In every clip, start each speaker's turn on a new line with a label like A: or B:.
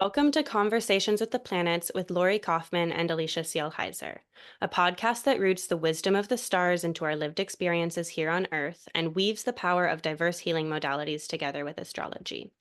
A: Welcome to Conversations with the Planets with Lori Kaufman and Alicia Cielle Heiser, a podcast that roots the wisdom of the stars into our lived experiences here on Earth and weaves the power of diverse healing modalities together with astrology.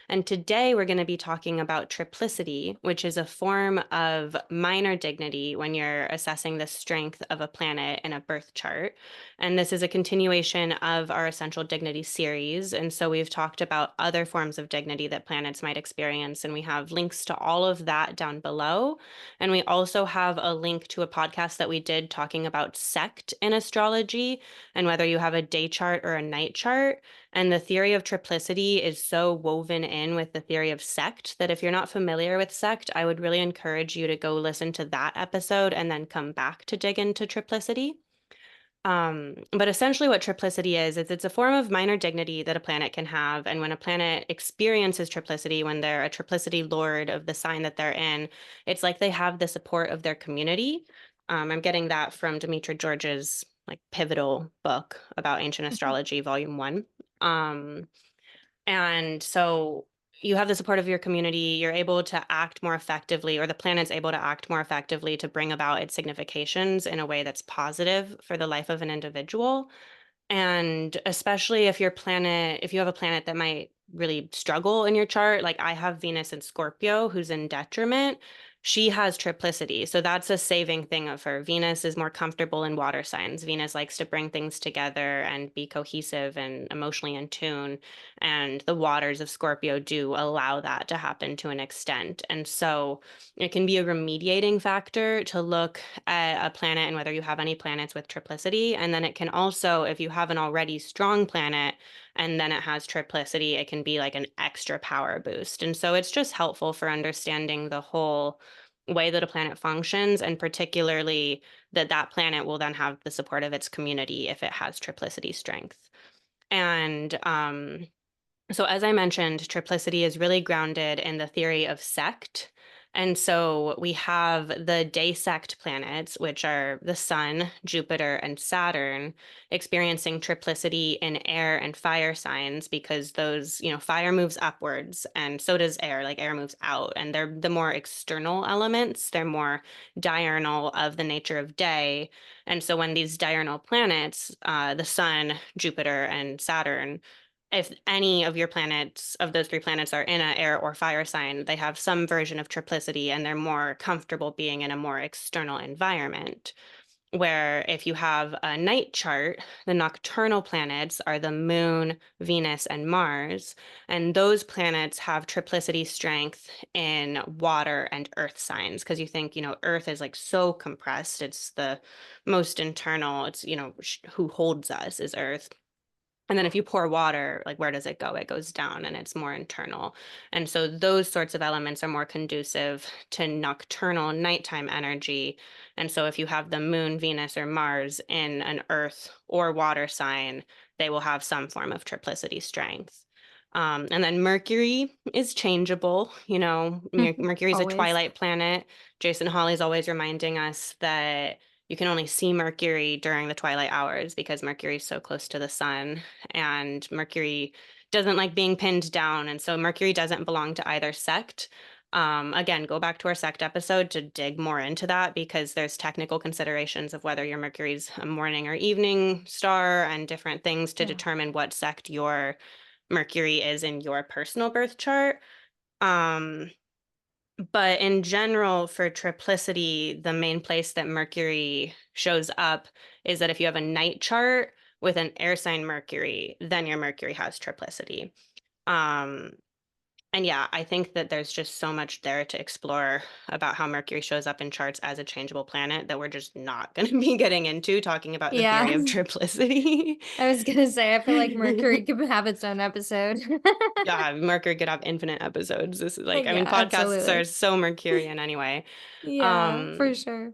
A: And today we're going to be talking about triplicity, which is a form of minor dignity when you're assessing the strength of a planet in a birth chart. And this is a continuation of our Essential Dignity series. And so we've talked about other forms of dignity that planets might experience, and we have links to all of that down below. And we also have a link to a podcast that we did talking about sect in astrology and whether you have a day chart or a night chart. And the theory of triplicity is so woven in with the theory of sect that if you're not familiar with sect, I would really encourage you to go listen to that episode and then come back to dig into triplicity. But essentially what triplicity is it's a form of minor dignity that a planet can have. And when a planet experiences triplicity, when they're a triplicity lord of the sign that they're in, it's like they have the support of their community. I'm getting that from Demetra George's like pivotal book about ancient astrology, volume 1. Um, and so you have the support of your community, you're able to act more effectively, or the planet's able to act more effectively to bring about its significations in a way that's positive for the life of an individual. And especially if if you have a planet that might really struggle in your chart, like I have Venus in Scorpio, who's in detriment, she has triplicity. So that's a saving thing of her. Venus is more comfortable in water signs. Venus likes to bring things together and be cohesive and emotionally in tune. And the waters of Scorpio do allow that to happen to an extent. And so it can be a remediating factor to look at a planet and whether you have any planets with triplicity. And then it can also, if you have an already strong planet and then it has triplicity, it can be like an extra power boost. And so it's just helpful for understanding the whole way that a planet functions, and particularly that that planet will then have the support of its community if it has triplicity strength. And so, as I mentioned, triplicity is really grounded in the theory of sect. And so we have the day sect planets, which are the Sun, Jupiter, and Saturn, experiencing triplicity in air and fire signs because those, fire moves upwards and so does air, like air moves out. And they're the more external elements, they're more diurnal of the nature of day. And so when these diurnal planets, the Sun, Jupiter, and Saturn, if any of your planets, of those three planets, are in an air or fire sign, they have some version of triplicity and they're more comfortable being in a more external environment. Where if you have a night chart, the nocturnal planets are the moon, Venus, and Mars. And those planets have triplicity strength in water and earth signs. Because you think, earth is like so compressed. It's the most internal. It's, who holds us is earth. And then if you pour water, like where does it go? It goes down and it's more internal. And so those sorts of elements are more conducive to nocturnal nighttime energy. And so if you have the moon, Venus, or Mars in an earth or water sign, they will have some form of triplicity strength. And then Mercury is changeable. Mercury is a
B: Always.
A: twilight planet. Jason Hawley is always reminding us that you can only see Mercury during the twilight hours because Mercury is so close to the sun, and Mercury doesn't like being pinned down. And so Mercury doesn't belong to either sect. Again, go back to our sect episode to dig more into that because there's technical considerations of whether your Mercury's a morning or evening star and different things to
B: Yeah.
A: determine what sect your Mercury is in your personal birth chart. Um, but in general, for triplicity, the main place that Mercury shows up is that if you have a night chart with an air sign Mercury, then your Mercury has triplicity. Um, and yeah, I think that there's just so much there to explore about how Mercury shows up in charts as a changeable planet that we're just not going to be getting into talking about the
B: Yeah.
A: theory of triplicity.
B: I was gonna say, I feel like Mercury could have its own episode.
A: Yeah, Mercury could have infinite episodes. This is like, I
B: Yeah,
A: mean, podcasts are
B: absolutely.
A: so Mercurian anyway.
B: Yeah,
A: Um,
B: for sure.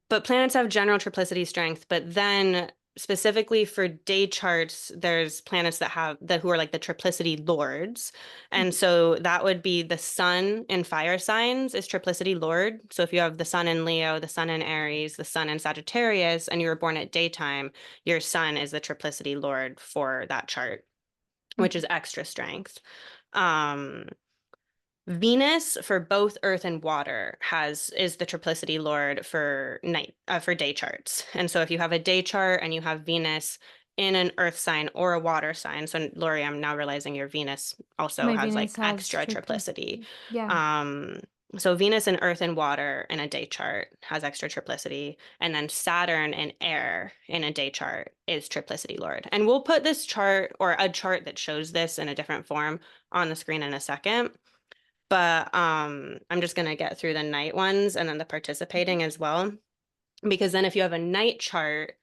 A: but planets have general triplicity strength, but then specifically for day charts, there's planets that who are like the triplicity lords. And
B: Mhm.
A: so that would be the sun in fire signs is triplicity lord. So if you have the sun in Leo, the sun in Aries, the sun in Sagittarius, and you were born at daytime, your sun is the triplicity lord for that chart, which is extra strength. Um, Venus for both Earth and water is the triplicity lord for day charts. And so if you have a day chart and you have Venus in an Earth sign or a water sign, so Lori, I'm now realizing your Venus also
B: My
A: has
B: Venus
A: like
B: has
A: extra triplicity.
B: Yeah.
A: Um, so Venus in Earth and water in a day chart has extra triplicity, and then Saturn in air in a day chart is triplicity lord. And we'll put this chart or a chart that shows this in a different form on the screen in a second. But I'm just gonna get through the night ones and then the participating as well. Because then if you have a night chart,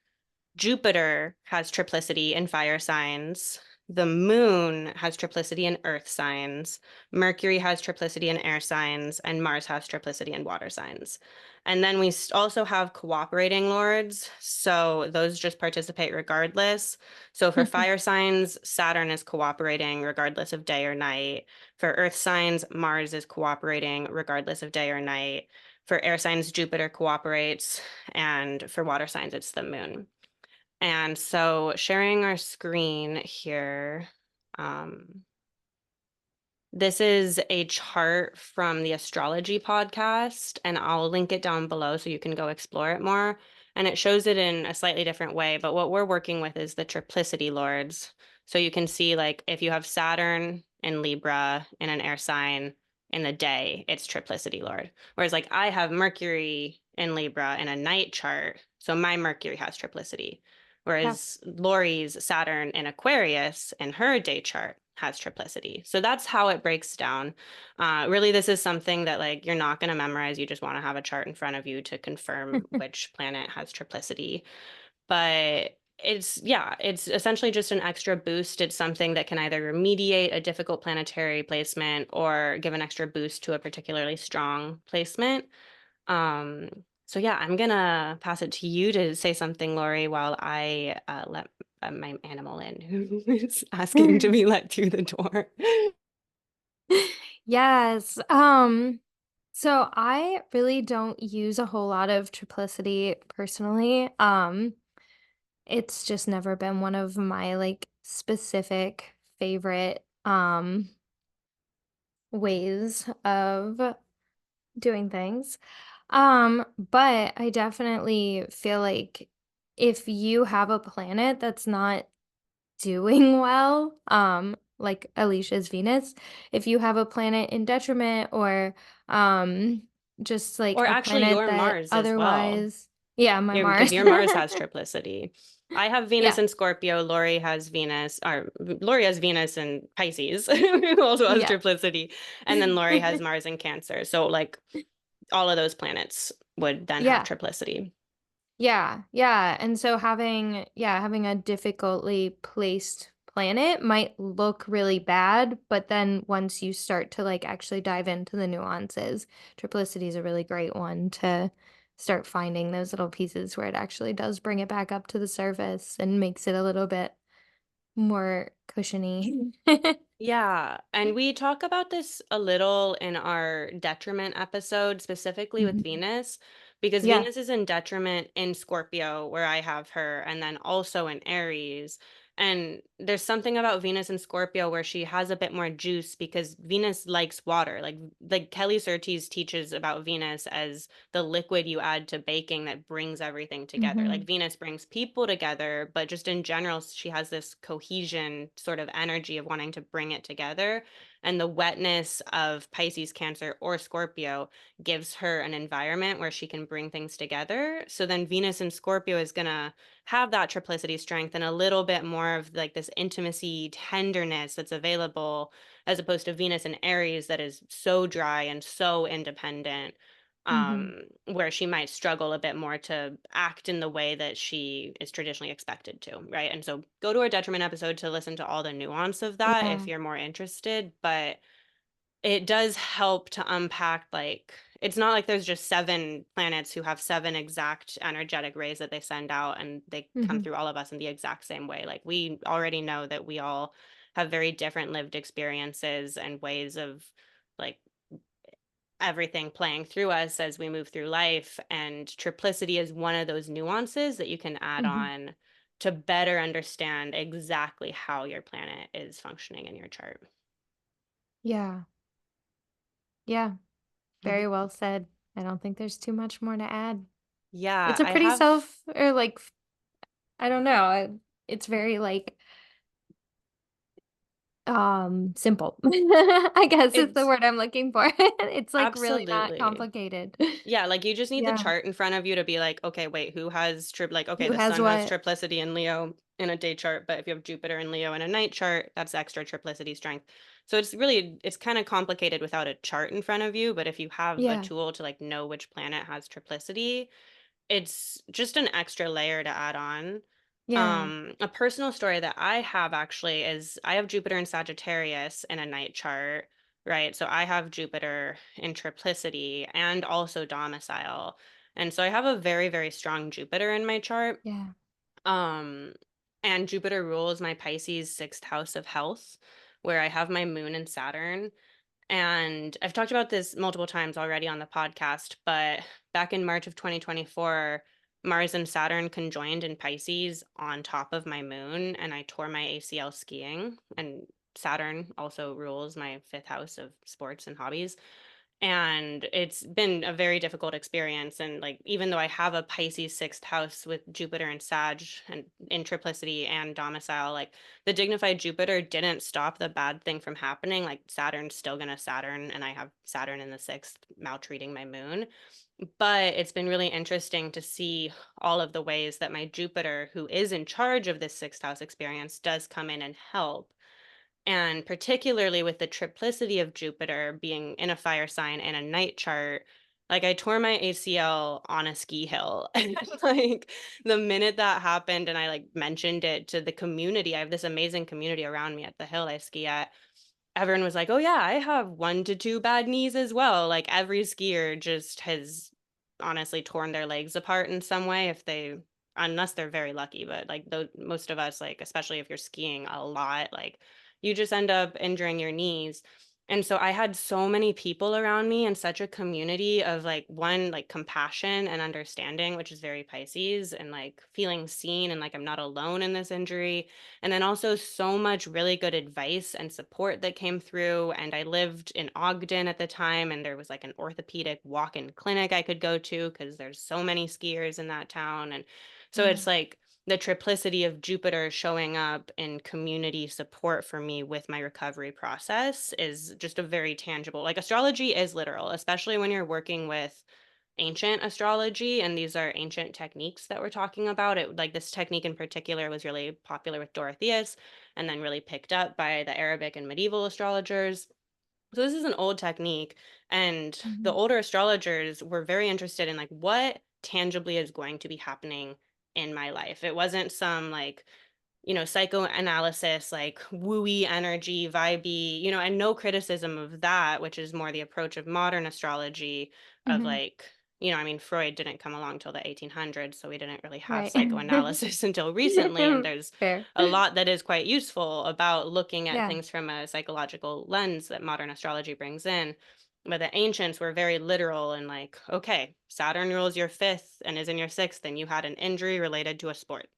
A: Jupiter has triplicity in fire signs. The moon has triplicity in earth signs. Mercury has triplicity in air signs, and Mars has triplicity in water signs. And then we also have cooperating lords. So those just participate regardless. So for fire signs, Saturn is cooperating regardless of day or night. For earth signs, Mars is cooperating regardless of day or night. For air signs, Jupiter cooperates. And for water signs, it's the moon. And so sharing our screen here, um, this is a chart from the astrology podcast, and I'll link it down below so you can go explore it more. And it shows it in a slightly different way, but what we're working with is the triplicity lords. So you can see, like, if you have Saturn in Libra in an air sign in the day, it's triplicity lord. Whereas, like, I have Mercury in Libra in a night chart, so my Mercury has triplicity.
B: Yeah.
A: Whereas Lori's Saturn in Aquarius in her day chart has triplicity. So that's how it breaks down. Really, this is something that like you're not going to memorize. You just want to have a chart in front of you to confirm which planet has triplicity. But it's essentially just an extra boost. It's something that can either remediate a difficult planetary placement or give an extra boost to a particularly strong placement. Um, so yeah, I'm gonna pass it to you to say something, Lori, while I let my animal in who is asking to be let through the door.
B: Yes. So I really don't use a whole lot of triplicity personally. It's just never been one of my like specific favorite ways of doing things. But I definitely feel like if you have a planet that's not doing well, like Alicia's Venus, if you have a planet in detriment or just like
A: Or
B: a
A: actually,
B: planet
A: your
B: that
A: Mars as well.
B: otherwise, yeah, my
A: Because
B: Mars.
A: your Mars has triplicity. I have Venus
B: Yeah,
A: in Scorpio. Lori has Venus in Pisces, who also has
B: yeah.
A: triplicity, and then Lori has Mars in Cancer. So like all of those planets would then have
B: Yeah.
A: triplicity.
B: Yeah, yeah, and so having a difficultly placed planet might look really bad, but then once you start to, like, actually dive into the nuances, triplicity is a really great one to start finding those little pieces where it actually does bring it back up to the surface and makes it a little bit more cushiony.
A: Yeah, and we talk about this a little in our detriment episode, specifically with
B: Mhm.
A: Venus, because
B: Yeah.
A: Venus is in detriment in Scorpio, where I have her, and then also in Aries. And there's something about Venus in Scorpio where she has a bit more juice because Venus likes water. Like Kelly Surtees teaches about Venus as the liquid you add to baking that brings everything together. Like
B: Mhm.
A: Venus brings people together, but just in general, she has this cohesion sort of energy of wanting to bring it together. And the wetness of Pisces, Cancer, or Scorpio gives her an environment where she can bring things together. So then Venus in Scorpio is going to have that triplicity strength and a little bit more of like this intimacy, tenderness that's available, as opposed to Venus in Aries that is so dry and so independent,
B: Mhm.
A: where she might struggle a bit more to act in the way that she is traditionally expected to, right? And so go to our detriment episode to listen to all the nuance of that if
B: Yeah.
A: you're more interested. But it does help to unpack, like, it's not like there's just seven planets who have seven exact energetic rays that they send out and they come
B: Mhm.
A: through all of us in the exact same way. Like, we already know that we all have very different lived experiences and ways of like everything playing through us as we move through life. And triplicity is one of those nuances that you can add
B: Mhm.
A: on to better understand exactly how your planet is functioning in your chart.
B: Yeah. Yeah, very well said. I don't think there's too much more to add.
A: Yeah,
B: It's a
A: I
B: pretty
A: have
B: self or like I don't know. It's very like simple. I guess is the
A: it's
B: word I'm looking for. It's like really not
A: absolutely.
B: complicated.
A: Yeah, like you just need the
B: Yeah.
A: chart in front of you to be like, okay, wait, who has like, okay,
B: Who
A: the
B: has
A: sun has
B: what?
A: triplicity in Leo in a day chart, but if you have Jupiter in Leo in a night chart, that's extra triplicity strength. So it's kind of complicated without a chart in front of you, but if you have a
B: Yeah.
A: tool to like know which planet has triplicity, it's just an extra layer to add on.
B: Yeah.
A: A personal story that I have actually is I have Jupiter in Sagittarius in a night chart, right? So I have Jupiter in triplicity and also domicile. And so I have a very, very strong Jupiter in my chart.
B: Yeah.
A: Um, and Jupiter rules my Pisces sixth house of health, where I have my moon and Saturn. And I've talked about this multiple times already on the podcast, but back in March of 2024, Mars and Saturn conjoined in Pisces on top of my moon, and I tore my ACL skiing. And Saturn also rules my fifth house of sports and hobbies. And it's been a very difficult experience. And like, even though I have a Pisces sixth house with Jupiter and Sag and in triplicity and domicile, like the dignified Jupiter didn't stop the bad thing from happening. Like Saturn's still gonna Saturn, and I have Saturn in the sixth, maltreating my moon. But it's been really interesting to see all of the ways that my Jupiter, who is in charge of this sixth house experience, does come in and help. And particularly with the triplicity of Jupiter being in a fire sign and a night chart, like I tore my ACL on a ski hill. And like the minute that happened and I like mentioned it to the community, I have this amazing community around me at the hill I ski at. Everyone was like, "Oh yeah, I have 1 to 2 bad knees as well." Like every skier just has honestly torn their legs apart in some way if they unless they're very lucky, but like most of us like especially if you're skiing a lot, like you just end up injuring your knees. And so I had so many people around me and such a community of like one like compassion and understanding, which is very Pisces, and like feeling seen and like I'm not alone in this injury, and then also so much really good advice and support that came through. And I lived in Ogden at the time, and there was like an orthopedic walk-in clinic I could go to because there's so many skiers in that town. And so
B: Yeah.
A: it's like the triplicity of Jupiter showing up in community support for me with my recovery process is just a very tangible, like astrology is literal, especially when you're working with ancient astrology, and these are ancient techniques that we're talking about. It like this technique in particular was really popular with Dorotheus and then really picked up by the Arabic and medieval astrologers. So this is an old technique, and the
B: Mhm.
A: older astrologers were very interested in like what tangibly is going to be happening in my life. It wasn't some like psychoanalysis, like wooey energy, vibey, and no criticism of that, which is more the approach of modern astrology of
B: Mhm.
A: like, I mean, Freud didn't come along till the 1800s, so we didn't really have
B: Right.
A: psychoanalysis until recently. And there's
B: Fair.
A: a lot that is quite useful about looking at
B: Yeah.
A: things from a psychological lens that modern astrology brings in. But the ancients were very literal and like, okay, Saturn rules your fifth and is in your sixth, and you had an injury related to a sport,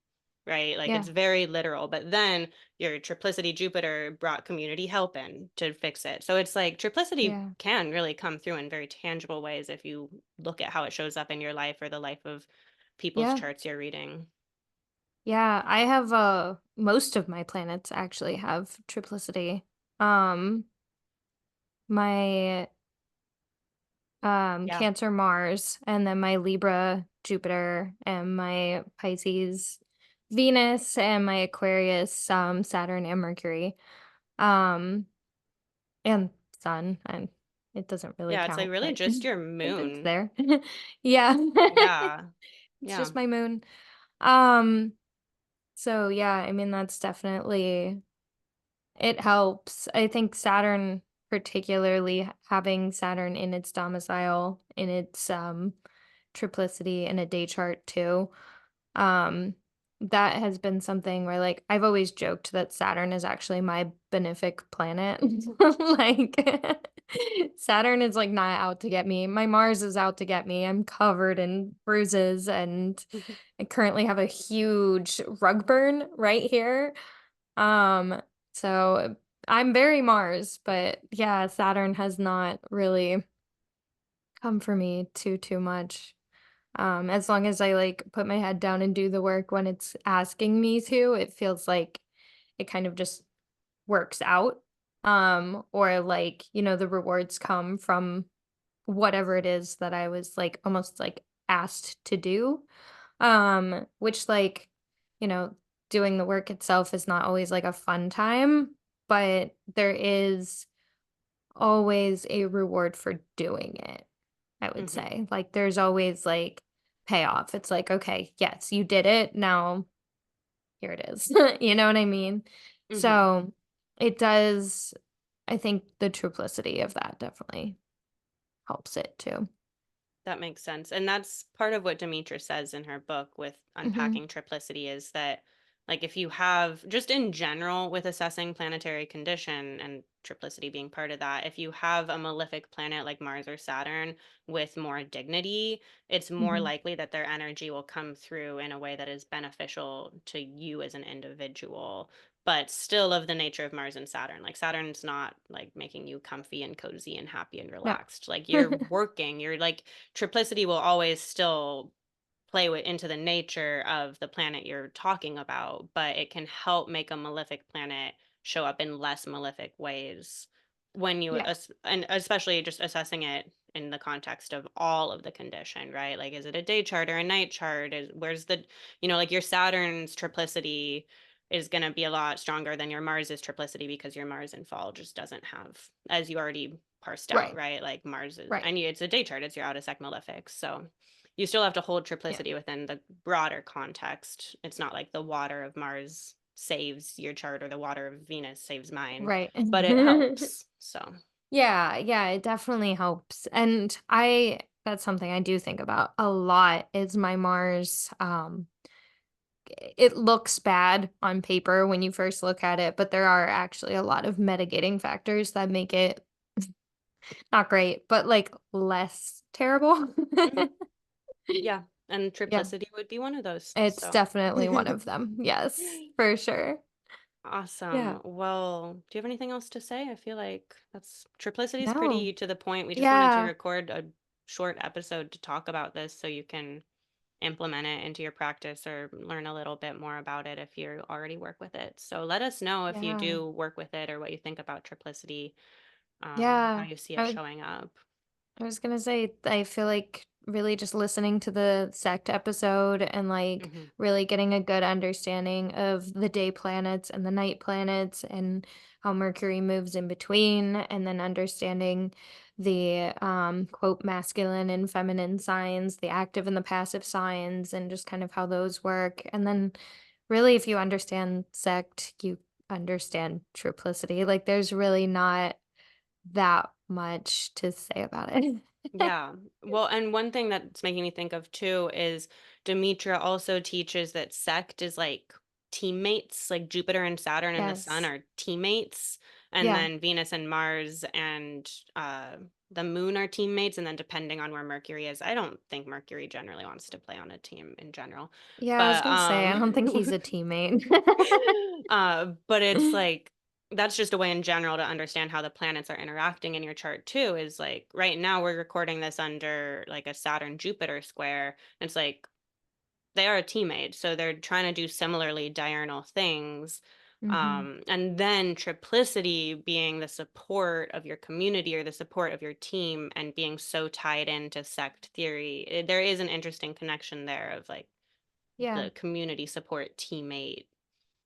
A: right? Like it's
B: Yeah.
A: very literal. But then your triplicity Jupiter brought community help in to fix it. So it's like triplicity
B: Yeah.
A: can really come through in very tangible ways if you look at how it shows up in your life or the life of people's
B: Yeah.
A: charts you're reading.
B: Yeah. I have most of my planets actually have triplicity. Um my
A: Yeah.
B: Cancer Mars, and then my Libra Jupiter, and my Pisces Venus, and my Aquarius Saturn and Mercury. Um and Sun, and it doesn't really
A: Yeah. It's like
B: count,
A: really
B: but
A: just your
B: it's
A: moon.
B: there. Yeah.
A: Yeah.
B: It's
A: Yeah.
B: just my moon. Um so yeah, I mean that's definitely it helps. I think Saturn, particularly having Saturn in its domicile, in its triplicity in a day chart too. Um, that has been something where like I've always joked that Saturn is actually my benefic planet. Like Saturn is like not out to get me. My Mars is out to get me. I'm covered in bruises and I currently have a huge rug burn right here. Um, so I'm very Mars, but yeah, Saturn has not really come for me too much. As long as I like put my head down and do the work when it's asking me to, it feels like it kind of just works out. Or like, the rewards come from whatever it is that I was like almost like asked to do. Which like, you know, doing the work itself is not always like a fun time, but there is always a reward for doing it, I would
A: Hmm.
B: say. Like there's always like payoff. It's like, okay, yes, you did it. Now here it is. You know what I mean?
A: Hmm.
B: So it does, I think the triplicity of that definitely helps it too.
A: That makes sense. And that's part of what Demetra says in her book with
B: Hmm.
A: unpacking triplicity is that, like, if you have, just in general, with assessing planetary condition and triplicity being part of that, if you have a malefic planet like Mars or Saturn with more dignity, it's more
B: Hmm.
A: likely that their energy will come through in a way that is beneficial to you as an individual, but still of the nature of Mars and Saturn. Like Saturn's not like making you comfy and cozy and happy and
B: No.
A: relaxed. Like you're working, you're like triplicity will always still play with into the nature of the planet you're talking about, but it can help make a malefic planet show up in less malefic ways when you
B: Yeah.
A: and especially just assessing it in the context of all of the condition, right? Like is it a day chart or a night chart? Is where's the like your Saturn's triplicity is going to be a lot stronger than your Mars's triplicity because your Mars in fall just doesn't have, as you already parsed out,
B: Right.
A: right? Like Mars is,
B: Right.
A: and it's a day chart, it's your out of sec malefic. So you still have to hold
B: Yeah.
A: triplicity within the broader context. It's not like the water of Mars saves your chart or the water of Venus saves mine,
B: Right.
A: but it helps. So,
B: Yeah, yeah, it definitely helps. And that's something I do think about a lot is my Mars. It looks bad on paper when you first look at it, but there are actually a lot of mitigating factors that make it not great, but like less terrible.
A: mhm, yeah. And
B: Yeah,
A: triplicity would be one of those.
B: it's
A: So,
B: definitely one of them. Yes, for sure. Yeah.
A: awesome. Well, do you have anything else to say? I feel like that's triplicity is
B: No.
A: pretty to the point. We just wanted to
B: Yeah.
A: record a short episode to talk about this so you can implement it into your practice or learn a little bit more about it if you already work with it. So let us know if you
B: Yeah.
A: do work with it or what you think about triplicity, how
B: Yeah.
A: you see
B: I
A: it
B: would
A: showing up.
B: I was gonna say, I feel like really just listening to the sect episode and like
A: Hmm.
B: really getting a good understanding of the day planets and the night planets and how Mercury moves in between, and then understanding the quote masculine and feminine signs, the active and the passive signs, and just kind of how those work. And then really, if you understand sect, you understand triplicity. Like, there's really not that much to say about it.
A: Yeah. Well, and one thing that's making me think of too is Demetra also teaches that sect is like teammates, like Jupiter and Saturn and the sun
B: Yes.
A: are teammates, and
B: Yeah.
A: then Venus and Mars and the moon are teammates, and then depending on where Mercury is, I don't think Mercury generally wants to play on a team in general.
B: Yeah, I was
A: But
B: gonna say, I don't think he's a teammate.
A: but it's like that's just a way in general to understand how the planets are interacting in your chart too is like right now we're recording this under like a Saturn Jupiter square. It's like they are a teammate, so they're trying to do similarly diurnal things.
B: Mhm.
A: And then triplicity being the support of your community or the support of your team and being so tied into sect theory, there is an interesting connection there of like
B: Yeah.
A: the community support teammate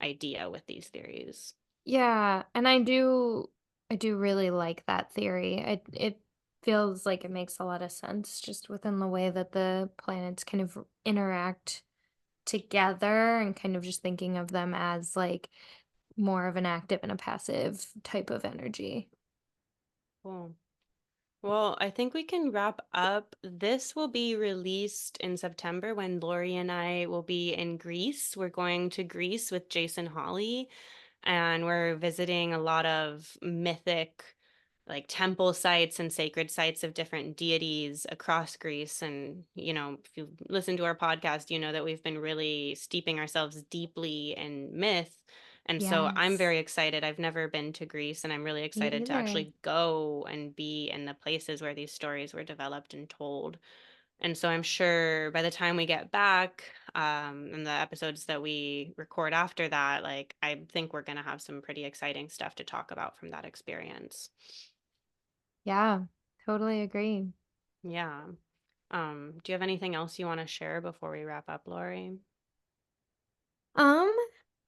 A: idea with these theories.
B: Yeah, and I do really like that theory. It feels like it makes a lot of sense just within the way that the planets kind of interact together and kind of just thinking of them as like more of an active and a passive type of energy.
A: Cool. Well, I think we can wrap up. This will be released in September when Lori and I will be in Greece. We're going to Greece with Jason Hawley, and we're visiting a lot of mythic, like temple sites and sacred sites of different deities across Greece. And, if you listen to our podcast, you know that we've been really steeping ourselves deeply in myth. And so I'm
B: Yes.
A: very excited. I've never been to Greece, and I'm really
B: Me
A: excited to
B: either.
A: actually go and be in the places where these stories were developed and told. And so I'm sure by the time we get back, and the episodes that we record after that, like I think we're gonna have some pretty exciting stuff to talk about from that experience.
B: Yeah, totally agree.
A: Yeah. Do you have anything else you want to share before we wrap up, Lori?
B: Um,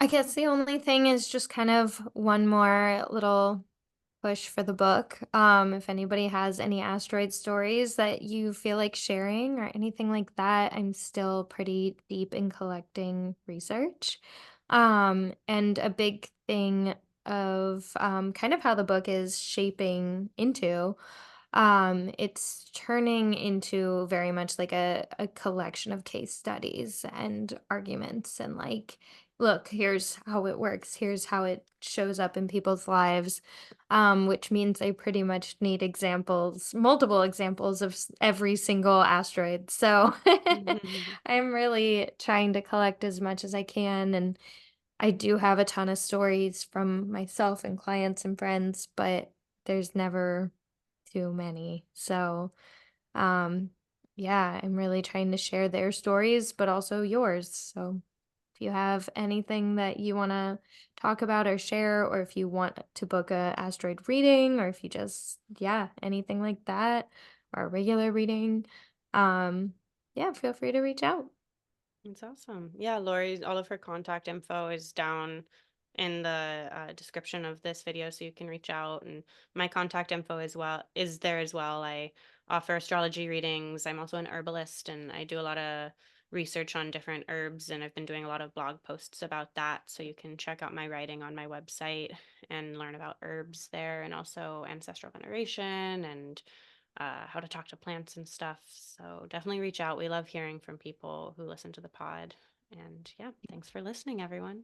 B: I guess the only thing is just kind of one more little push for the book. If anybody has any asteroid stories that you feel like sharing or anything like that, I'm still pretty deep in collecting research. And a big thing of kind of how the book is shaping into it's turning into very much like a collection of case studies and arguments and like, look, here's how it works, here's how it shows up in people's lives, which means I pretty much need examples, multiple examples of every single asteroid. So I'm really trying to collect as much as I can. And I do have a ton of stories from myself and clients and friends, but there's never too many. So, um, yeah, I'm really trying to share their stories, but also yours. So, if you have anything that you want to talk about or share, or if you want to book a asteroid reading, or if you just, yeah, anything like that, or a regular reading, um, yeah, feel free to reach out.
A: It's awesome. Yeah, Lori's all of her contact info is down in the description of this video, so you can reach out. And my contact info as well is there as well. I offer astrology readings. I'm also an herbalist, and I do a lot of research on different herbs, and I've been doing a lot of blog posts about that. So you can check out my writing on my website and learn about herbs there, and also ancestral veneration and how to talk to plants and stuff. So definitely reach out. We love hearing from people who listen to the pod. And yeah, thanks for listening, everyone.